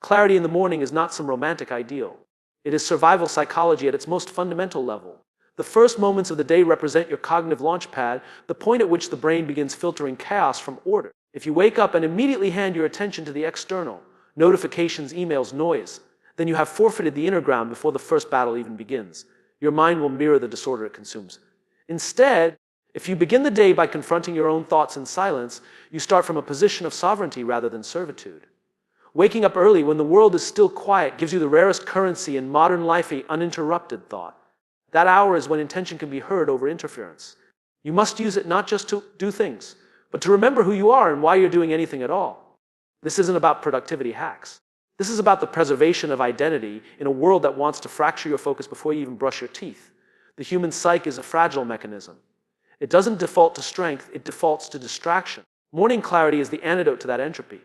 Clarity in the morning is not some romantic ideal. It is survival psychology at its most fundamental level. The first moments of the day represent your cognitive launchpad, the point at which the brain begins filtering chaos from order. If you wake up and immediately hand your attention to the external, notifications, emails, noise, then you have forfeited the inner ground before the first battle even begins. Your mind will mirror the disorder it consumes. Instead, if you begin the day by confronting your own thoughts in silence, you start from a position of sovereignty rather than servitude. Waking up early when the world is still quiet gives you the rarest currency in modern life, an uninterrupted thought. That hour is when intention can be heard over interference. You must use it not just to do things, but to remember who you are and why you're doing anything at all. This isn't about productivity hacks. This is about the preservation of identity in a world that wants to fracture your focus before you even brush your teeth. The human psyche is a fragile mechanism. It doesn't default to strength, it defaults to distraction. Morning clarity is the antidote to that entropy.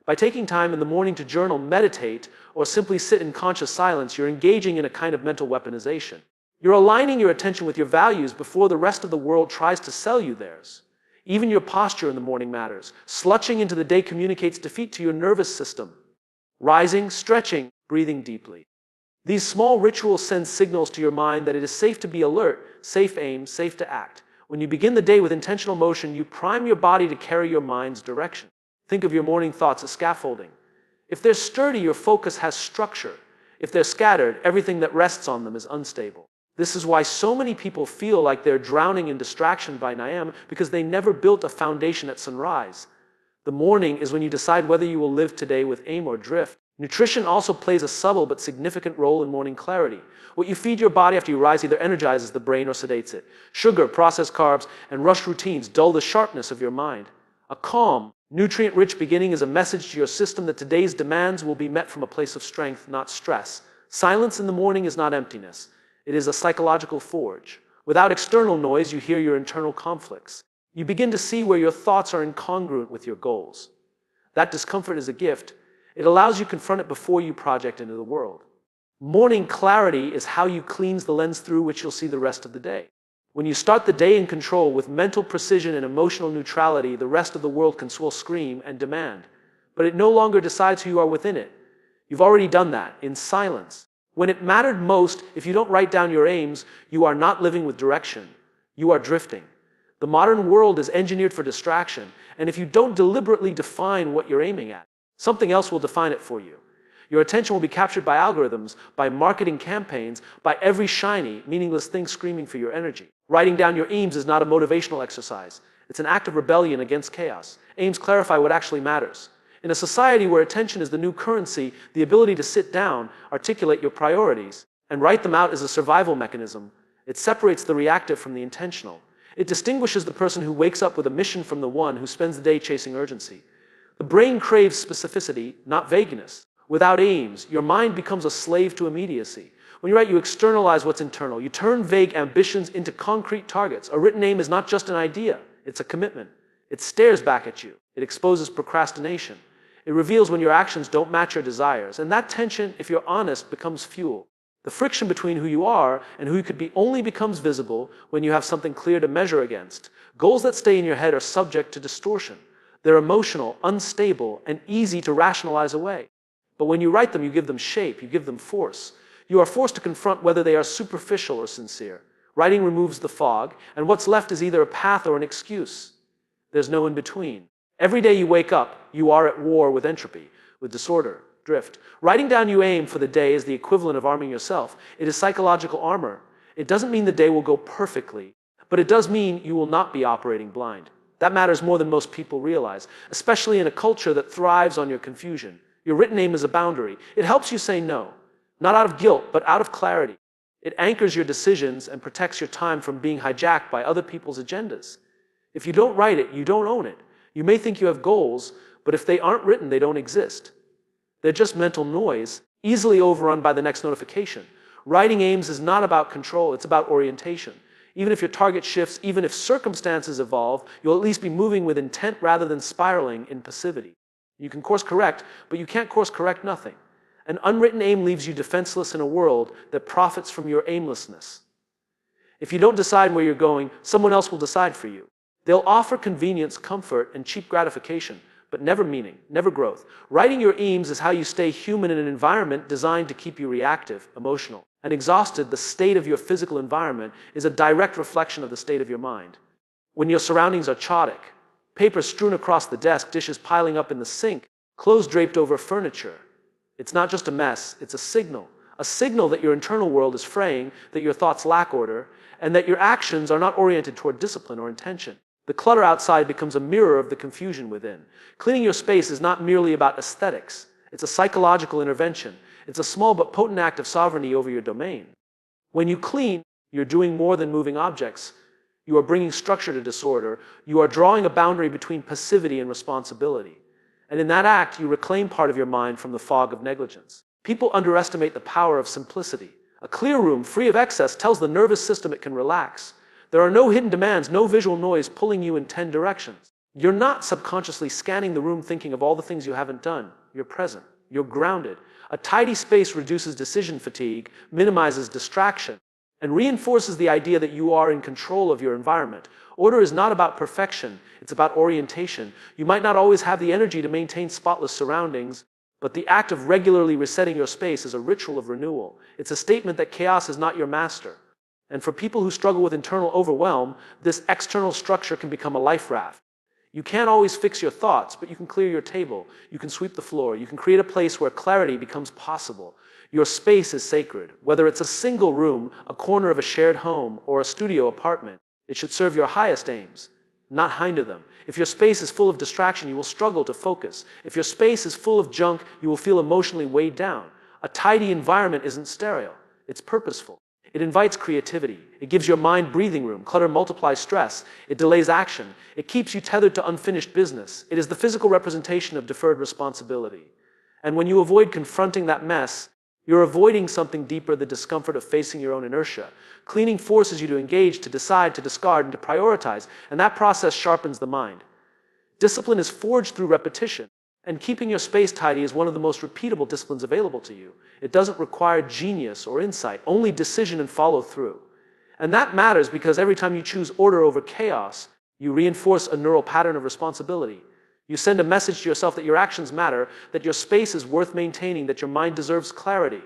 By taking time in the morning to journal, meditate, or simply sit in conscious silence, you're engaging in a kind of mental weaponization. You're aligning your attention with your values before the rest of the world tries to sell you theirs. Even your posture in the morning matters. Slouching into the day communicates defeat to your nervous system. Rising, stretching, breathing deeply. These small rituals send signals to your mind that it is safe to be alert, safe aim, safe to act. When you begin the day with intentional motion, you prime your body to carry your mind's direction. Think of your morning thoughts as scaffolding. If they're sturdy, your focus has structure. If they're scattered, everything that rests on them is unstable. This is why so many people feel like they're drowning in distraction by 9 a.m. because they never built a foundation at sunrise. The morning is when you decide whether you will live today with aim or drift. Nutrition also plays a subtle but significant role in morning clarity. What you feed your body after you rise either energizes the brain or sedates it. Sugar, processed carbs, and rush routines dull the sharpness of your mind. A calm, nutrient-rich beginning is a message to your system that today's demands will be met from a place of strength, not stress. Silence in the morning is not emptiness. It is a psychological forge. Without external noise, you hear your internal conflicts. You begin to see where your thoughts are incongruent with your goals. That discomfort is a gift. It allows you to confront it before you project into the world. Morning clarity is how you cleanse the lens through which you'll see the rest of the day. When you start the day in control with mental precision and emotional neutrality, the rest of the world can swell, scream, and demand. But it no longer decides who you are within it. You've already done that, in silence. When it mattered most, if you don't write down your aims, you are not living with direction. You are drifting. The modern world is engineered for distraction, and if you don't deliberately define what you're aiming at, something else will define it for you. Your attention will be captured by algorithms, by marketing campaigns, by every shiny, meaningless thing screaming for your energy. Writing down your aims is not a motivational exercise. It's an act of rebellion against chaos. Aims clarify what actually matters. In a society where attention is the new currency, the ability to sit down, articulate your priorities, and write them out is a survival mechanism. It separates the reactive from the intentional. It distinguishes the person who wakes up with a mission from the one who spends the day chasing urgency. The brain craves specificity, not vagueness. Without aims, your mind becomes a slave to immediacy. When you write, you externalize what's internal. You turn vague ambitions into concrete targets. A written aim is not just an idea, it's a commitment. It stares back at you. It exposes procrastination. It reveals when your actions don't match your desires. And that tension, if you're honest, becomes fuel. The friction between who you are and who you could be only becomes visible when you have something clear to measure against. Goals that stay in your head are subject to distortion. They're emotional, unstable, and easy to rationalize away. But when you write them, you give them shape, you give them force. You are forced to confront whether they are superficial or sincere. Writing removes the fog, and what's left is either a path or an excuse. There's no in-between. Every day you wake up, you are at war with entropy, with disorder, drift. Writing down your aim for the day is the equivalent of arming yourself. It is psychological armor. It doesn't mean the day will go perfectly, but it does mean you will not be operating blind. That matters more than most people realize, especially in a culture that thrives on your confusion. Your written aim is a boundary. It helps you say no, not out of guilt, but out of clarity. It anchors your decisions and protects your time from being hijacked by other people's agendas. If you don't write it, you don't own it. You may think you have goals, but if they aren't written, they don't exist. They're just mental noise, easily overrun by the next notification. Writing aims is not about control, it's about orientation. Even if your target shifts, even if circumstances evolve, you'll at least be moving with intent rather than spiraling in passivity. You can course correct, but you can't course correct nothing. An unwritten aim leaves you defenseless in a world that profits from your aimlessness. If you don't decide where you're going, someone else will decide for you. They'll offer convenience, comfort, and cheap gratification, but never meaning, never growth. Writing your aims is how you stay human in an environment designed to keep you reactive, emotional, and exhausted. The state of your physical environment is a direct reflection of the state of your mind. When your surroundings are chaotic, paper strewn across the desk, dishes piling up in the sink, clothes draped over furniture, it's not just a mess, it's a signal that your internal world is fraying, that your thoughts lack order, and that your actions are not oriented toward discipline or intention. The clutter outside becomes a mirror of the confusion within. Cleaning your space is not merely about aesthetics. It's a psychological intervention. It's a small but potent act of sovereignty over your domain. When you clean, you're doing more than moving objects. You are bringing structure to disorder. You are drawing a boundary between passivity and responsibility. And in that act, you reclaim part of your mind from the fog of negligence. People underestimate the power of simplicity. A clear room, free of excess, tells the nervous system it can relax. There are no hidden demands, no visual noise pulling you in 10 directions. You're not subconsciously scanning the room thinking of all the things you haven't done. You're present. You're grounded. A tidy space reduces decision fatigue, minimizes distraction, and reinforces the idea that you are in control of your environment. Order is not about perfection, it's about orientation. You might not always have the energy to maintain spotless surroundings, but the act of regularly resetting your space is a ritual of renewal. It's a statement that chaos is not your master. And for people who struggle with internal overwhelm, this external structure can become a life raft. You can't always fix your thoughts, but you can clear your table, you can sweep the floor, you can create a place where clarity becomes possible. Your space is sacred. Whether it's a single room, a corner of a shared home, or a studio apartment, it should serve your highest aims, not hinder them. If your space is full of distraction, you will struggle to focus. If your space is full of junk, you will feel emotionally weighed down. A tidy environment isn't sterile, it's purposeful. It invites creativity. It gives your mind breathing room. Clutter multiplies stress. It delays action. It keeps you tethered to unfinished business. It is the physical representation of deferred responsibility. And when you avoid confronting that mess, you're avoiding something deeper, the discomfort of facing your own inertia. Cleaning forces you to engage, to decide, to discard, and to prioritize, and that process sharpens the mind. Discipline is forged through repetition, and keeping your space tidy is one of the most repeatable disciplines available to you. It doesn't require genius or insight, only decision and follow through. And that matters because every time you choose order over chaos, you reinforce a neural pattern of responsibility. You send a message to yourself that your actions matter, that your space is worth maintaining, that your mind deserves clarity.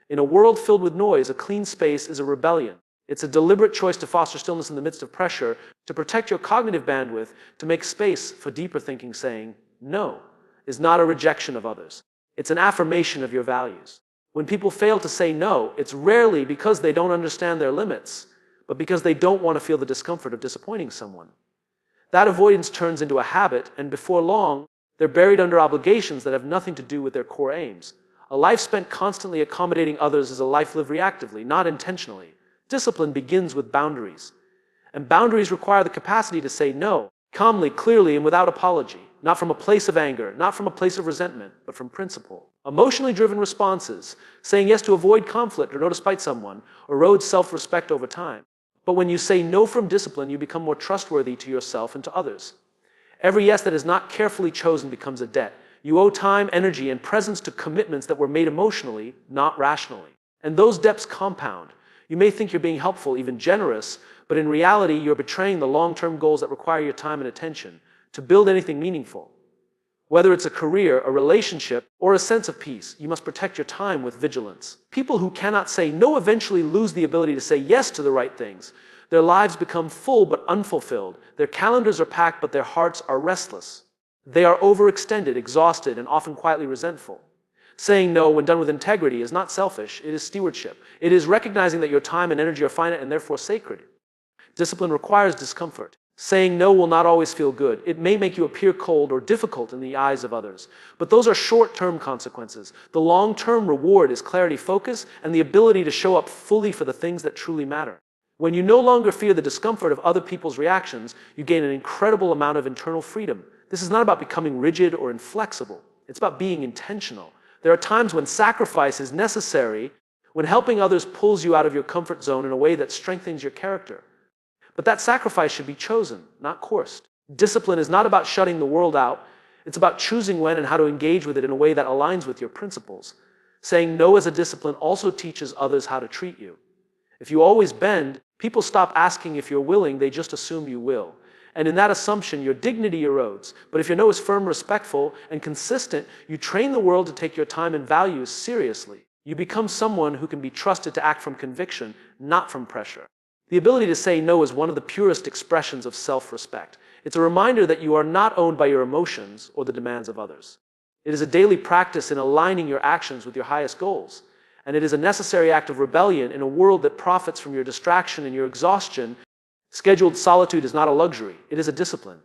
In a world filled with noise, a clean space is a rebellion. It's a deliberate choice to foster stillness in the midst of pressure, to protect your cognitive bandwidth, to make space for deeper thinking. Saying no is not a rejection of others. It's an affirmation of your values. When people fail to say no, it's rarely because they don't understand their limits, but because they don't want to feel the discomfort of disappointing someone. That avoidance turns into a habit, and before long, they're buried under obligations that have nothing to do with their core aims. A life spent constantly accommodating others is a life lived reactively, not intentionally. Discipline begins with boundaries. And boundaries require the capacity to say no, calmly, clearly, and without apology. Not from a place of anger, not from a place of resentment, but from principle. Emotionally driven responses, saying yes to avoid conflict or no to spite someone, erodes self-respect over time. But when you say no from discipline, you become more trustworthy to yourself and to others. Every yes that is not carefully chosen becomes a debt. You owe time, energy, and presence to commitments that were made emotionally, not rationally. And those debts compound. You may think you're being helpful, even generous, but in reality, you're betraying the long-term goals that require your time and attention to build anything meaningful. Whether it's a career, a relationship, or a sense of peace, you must protect your time with vigilance. People who cannot say no eventually lose the ability to say yes to the right things. Their lives become full but unfulfilled. Their calendars are packed, but their hearts are restless. They are overextended, exhausted, and often quietly resentful. Saying no when done with integrity is not selfish, it is stewardship. It is recognizing that your time and energy are finite and therefore sacred. Discipline requires discomfort. Saying no will not always feel good. It may make you appear cold or difficult in the eyes of others. But those are short-term consequences. The long-term reward is clarity, focus, and the ability to show up fully for the things that truly matter. When you no longer fear the discomfort of other people's reactions, you gain an incredible amount of internal freedom. This is not about becoming rigid or inflexible. It's about being intentional. There are times when sacrifice is necessary, when helping others pulls you out of your comfort zone in a way that strengthens your character. But that sacrifice should be chosen, not coerced. Discipline is not about shutting the world out. It's about choosing when and how to engage with it in a way that aligns with your principles. Saying no as a discipline also teaches others how to treat you. If you always bend, people stop asking if you're willing, they just assume you will. And in that assumption, your dignity erodes. But if your no is firm, respectful, and consistent, you train the world to take your time and values seriously. You become someone who can be trusted to act from conviction, not from pressure. The ability to say no is one of the purest expressions of self-respect. It's a reminder that you are not owned by your emotions or the demands of others. It is a daily practice in aligning your actions with your highest goals. And it is a necessary act of rebellion in a world that profits from your distraction and your exhaustion. Scheduled solitude is not a luxury, it is a discipline.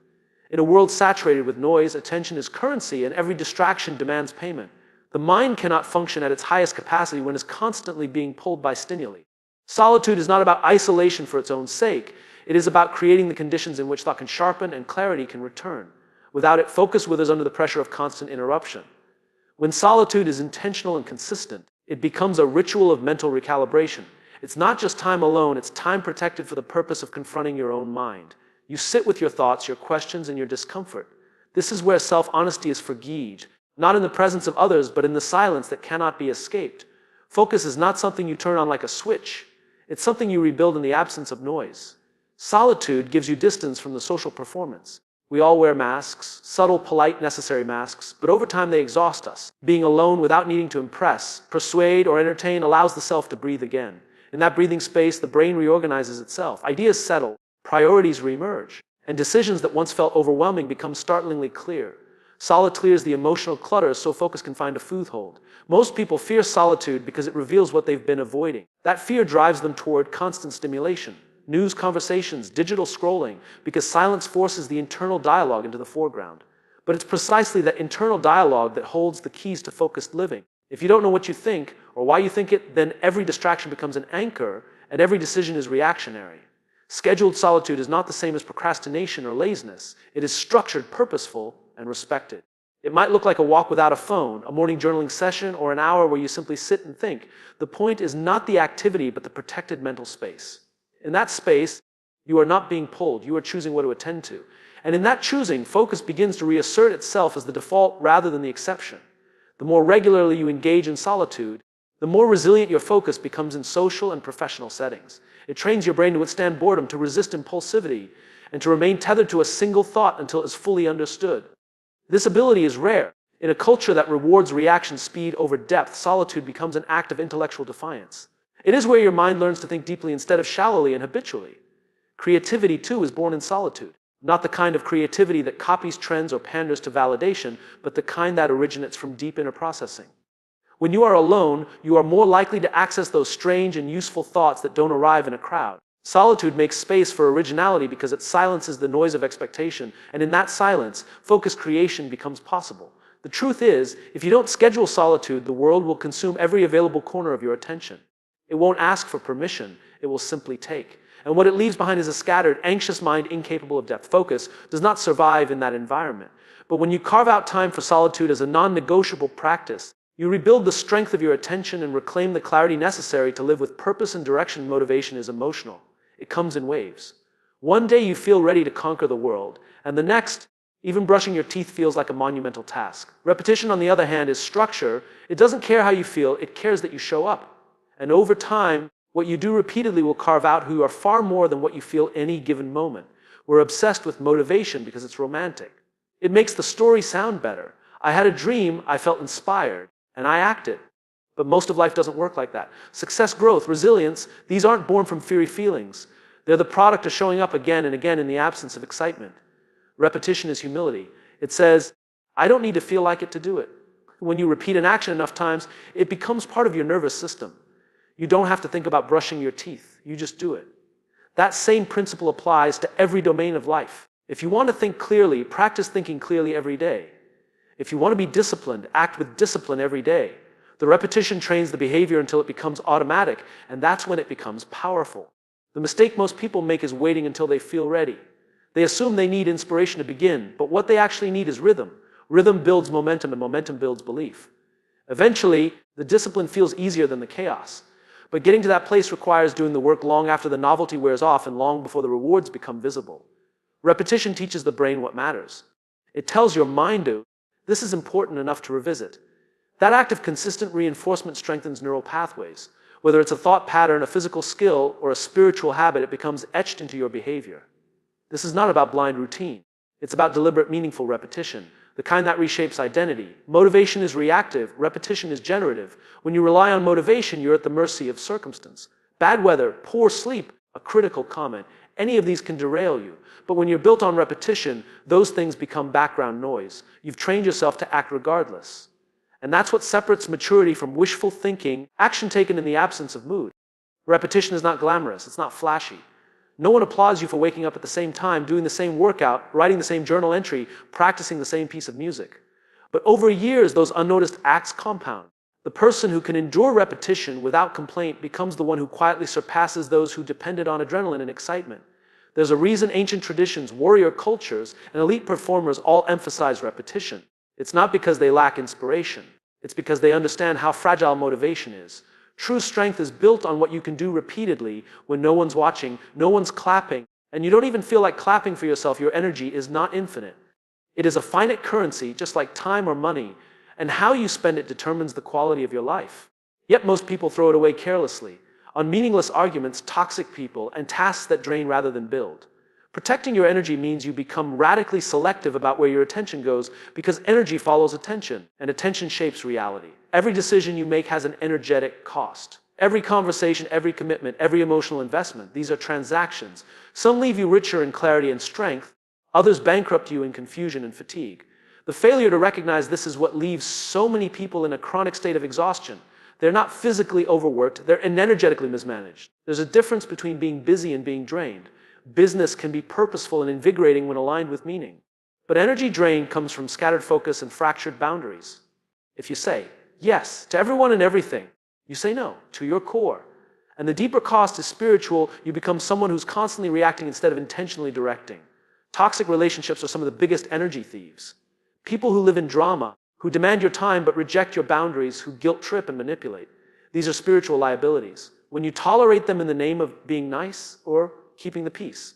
In a world saturated with noise, attention is currency and every distraction demands payment. The mind cannot function at its highest capacity when it is constantly being pulled by stimuli. Solitude is not about isolation for its own sake. It is about creating the conditions in which thought can sharpen and clarity can return. Without it, focus withers under the pressure of constant interruption. When solitude is intentional and consistent, it becomes a ritual of mental recalibration. It's not just time alone, it's time protected for the purpose of confronting your own mind. You sit with your thoughts, your questions, and your discomfort. This is where self-honesty is forged, not in the presence of others, but in the silence that cannot be escaped. Focus is not something you turn on like a switch. It's something you rebuild in the absence of noise. Solitude gives you distance from the social performance. We all wear masks, subtle, polite, necessary masks, but over time they exhaust us. Being alone without needing to impress, persuade, or entertain allows the self to breathe again. In that breathing space, the brain reorganizes itself, ideas settle, priorities reemerge, and decisions that once felt overwhelming become startlingly clear. Solitude clears the emotional clutter so focus can find a foothold. Most people fear solitude because it reveals what they've been avoiding. That fear drives them toward constant stimulation, news, conversations, digital scrolling, because silence forces the internal dialogue into the foreground. But it's precisely that internal dialogue that holds the keys to focused living. If you don't know what you think or why you think it, then every distraction becomes an anchor and every decision is reactionary. Scheduled solitude is not the same as procrastination or laziness. It is structured, purposeful, and respected. It might look like a walk without a phone, a morning journaling session, or an hour where you simply sit and think. The point is not the activity, but the protected mental space. In that space, you are not being pulled, you are choosing what to attend to. And in that choosing, focus begins to reassert itself as the default rather than the exception. The more regularly you engage in solitude, the more resilient your focus becomes in social and professional settings. It trains your brain to withstand boredom, to resist impulsivity, and to remain tethered to a single thought until it is fully understood. This ability is rare. In a culture that rewards reaction speed over depth, solitude becomes an act of intellectual defiance. It is where your mind learns to think deeply instead of shallowly and habitually. Creativity, too, is born in solitude. Not the kind of creativity that copies trends or panders to validation, but the kind that originates from deep inner processing. When you are alone, you are more likely to access those strange and useful thoughts that don't arrive in a crowd. Solitude makes space for originality because it silences the noise of expectation, and in that silence, focused creation becomes possible. The truth is, if you don't schedule solitude, the world will consume every available corner of your attention. It won't ask for permission, it will simply take. And what it leaves behind is a scattered, anxious mind incapable of depth. Focus does not survive in that environment. But when you carve out time for solitude as a non-negotiable practice, you rebuild the strength of your attention and reclaim the clarity necessary to live with purpose and direction. Motivation is emotional. It comes in waves. One day you feel ready to conquer the world, and the next, even brushing your teeth feels like a monumental task. Repetition, on the other hand, is structure. It doesn't care how you feel, it cares that you show up. And over time, what you do repeatedly will carve out who you are far more than what you feel any given moment. We're obsessed with motivation because it's romantic. It makes the story sound better. I had a dream, I felt inspired, and I acted. But most of life doesn't work like that. Success, growth, resilience, these aren't born from fiery feelings. They're the product of showing up again and again in the absence of excitement. Repetition is humility. It says, I don't need to feel like it to do it. When you repeat an action enough times, it becomes part of your nervous system. You don't have to think about brushing your teeth. You just do it. That same principle applies to every domain of life. If you want to think clearly, practice thinking clearly every day. If you want to be disciplined, act with discipline every day. The repetition trains the behavior until it becomes automatic, and that's when it becomes powerful. The mistake most people make is waiting until they feel ready. They assume they need inspiration to begin, but what they actually need is rhythm. Rhythm builds momentum, and momentum builds belief. Eventually, the discipline feels easier than the chaos. But getting to that place requires doing the work long after the novelty wears off and long before the rewards become visible. Repetition teaches the brain what matters. It tells your mind to, this is important enough to revisit. That act of consistent reinforcement strengthens neural pathways. Whether it's a thought pattern, a physical skill, or a spiritual habit, it becomes etched into your behavior. This is not about blind routine. It's about deliberate, meaningful repetition, the kind that reshapes identity. Motivation is reactive, repetition is generative. When you rely on motivation, you're at the mercy of circumstance. Bad weather, poor sleep, a critical comment, any of these can derail you. But when you're built on repetition, those things become background noise. You've trained yourself to act regardless. And that's what separates maturity from wishful thinking, action taken in the absence of mood. Repetition is not glamorous, it's not flashy. No one applauds you for waking up at the same time, doing the same workout, writing the same journal entry, practicing the same piece of music. But over years, those unnoticed acts compound. The person who can endure repetition without complaint becomes the one who quietly surpasses those who depended on adrenaline and excitement. There's a reason ancient traditions, warrior cultures, and elite performers all emphasize repetition. It's not because they lack inspiration. It's because they understand how fragile motivation is. True strength is built on what you can do repeatedly when no one's watching, no one's clapping, and you don't even feel like clapping for yourself. Your energy is not infinite. It is a finite currency, just like time or money, and how you spend it determines the quality of your life. Yet most people throw it away carelessly, on meaningless arguments, toxic people, and tasks that drain rather than build. Protecting your energy means you become radically selective about where your attention goes, because energy follows attention, and attention shapes reality. Every decision you make has an energetic cost. Every conversation, every commitment, every emotional investment, these are transactions. Some leave you richer in clarity and strength, others bankrupt you in confusion and fatigue. The failure to recognize this is what leaves so many people in a chronic state of exhaustion. They're not physically overworked, they're energetically mismanaged. There's a difference between being busy and being drained. Business can be purposeful and invigorating when aligned with meaning. But energy drain comes from scattered focus and fractured boundaries. If you say yes to everyone and everything, you say no to your core. And the deeper cost is spiritual. You become someone who's constantly reacting instead of intentionally directing. Toxic relationships are some of the biggest energy thieves. People who live in drama, who demand your time but reject your boundaries, who guilt trip and manipulate. These are spiritual liabilities. When you tolerate them in the name of being nice or keeping the peace,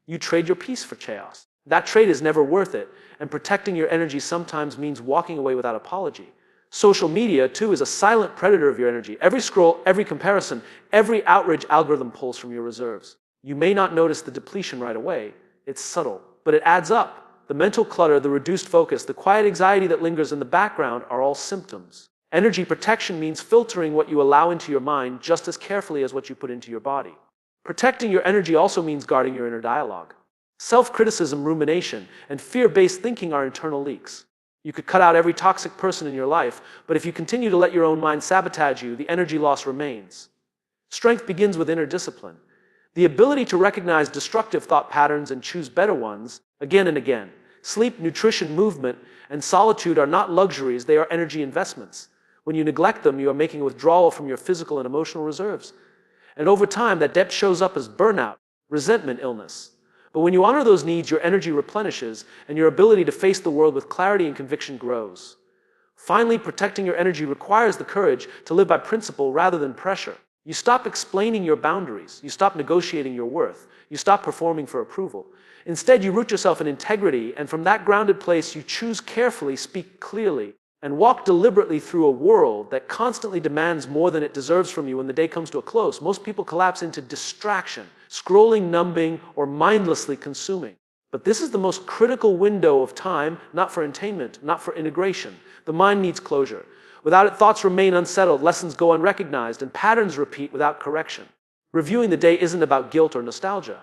you trade your peace for chaos. That trade is never worth it, and protecting your energy sometimes means walking away without apology. Social media, too, is a silent predator of your energy. Every scroll, every comparison, every outrage algorithm pulls from your reserves. You may not notice the depletion right away. It's subtle, but it adds up. The mental clutter, the reduced focus, the quiet anxiety that lingers in the background are all symptoms. Energy protection means filtering what you allow into your mind just as carefully as what you put into your body. Protecting your energy also means guarding your inner dialogue. Self-criticism, rumination, and fear-based thinking are internal leaks. You could cut out every toxic person in your life, but if you continue to let your own mind sabotage you, the energy loss remains. Strength begins with inner discipline. The ability to recognize destructive thought patterns and choose better ones again and again. Sleep, nutrition, movement, and solitude are not luxuries, they are energy investments. When you neglect them, you are making a withdrawal from your physical and emotional reserves. And over time, that depth shows up as burnout, resentment, illness. But when you honor those needs, your energy replenishes, and your ability to face the world with clarity and conviction grows. Finally, protecting your energy requires the courage to live by principle rather than pressure. You stop explaining your boundaries. You stop negotiating your worth. You stop performing for approval. Instead, you root yourself in integrity, and from that grounded place, you choose carefully, speak clearly, and walk deliberately through a world that constantly demands more than it deserves from you when the day comes to a close. Most people collapse into distraction, scrolling, numbing, or mindlessly consuming. But this is the most critical window of time, not for attainment, not for integration. The mind needs closure. Without it, thoughts remain unsettled, lessons go unrecognized, and patterns repeat without correction. Reviewing the day isn't about guilt or nostalgia.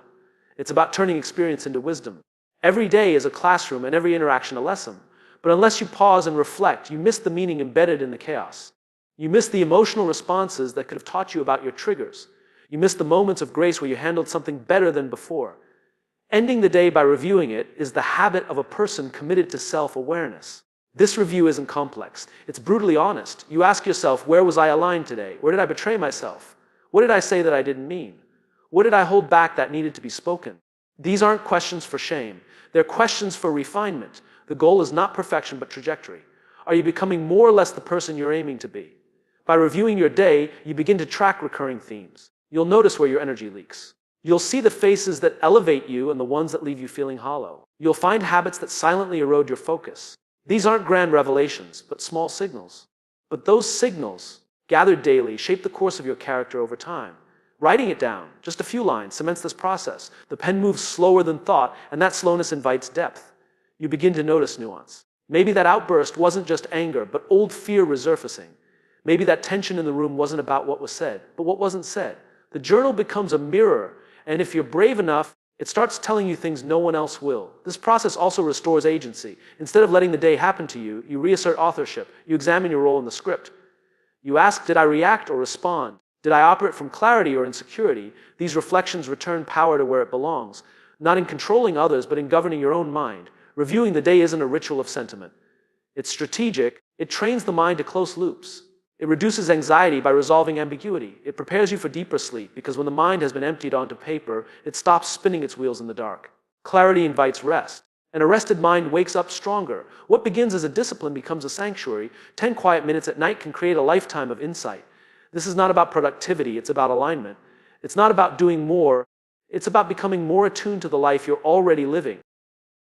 It's about turning experience into wisdom. Every day is a classroom and every interaction a lesson. But unless you pause and reflect, you miss the meaning embedded in the chaos. You miss the emotional responses that could have taught you about your triggers. You miss the moments of grace where you handled something better than before. Ending the day by reviewing it is the habit of a person committed to self-awareness. This review isn't complex. It's brutally honest. You ask yourself, where was I aligned today? Where did I betray myself? What did I say that I didn't mean? What did I hold back that needed to be spoken? These aren't questions for shame. They're questions for refinement. The goal is not perfection, but trajectory. Are you becoming more or less the person you're aiming to be? By reviewing your day, you begin to track recurring themes. You'll notice where your energy leaks. You'll see the faces that elevate you and the ones that leave you feeling hollow. You'll find habits that silently erode your focus. These aren't grand revelations, but small signals. But those signals, gathered daily, shape the course of your character over time. Writing it down, just a few lines, cements this process. The pen moves slower than thought, and that slowness invites depth. You begin to notice nuance. Maybe that outburst wasn't just anger, but old fear resurfacing. Maybe that tension in the room wasn't about what was said, but what wasn't said. The journal becomes a mirror, and if you're brave enough, it starts telling you things no one else will. This process also restores agency. Instead of letting the day happen to you, you reassert authorship. You examine your role in the script. You ask, did I react or respond? Did I operate from clarity or insecurity? These reflections return power to where it belongs, not in controlling others, but in governing your own mind. Reviewing the day isn't a ritual of sentiment. It's strategic. It trains the mind to close loops. It reduces anxiety by resolving ambiguity. It prepares you for deeper sleep, because when the mind has been emptied onto paper, it stops spinning its wheels in the dark. Clarity invites rest. An arrested mind wakes up stronger. What begins as a discipline becomes a sanctuary. 10 quiet minutes at night can create a lifetime of insight. This is not about productivity, it's about alignment. It's not about doing more, it's about becoming more attuned to the life you're already living.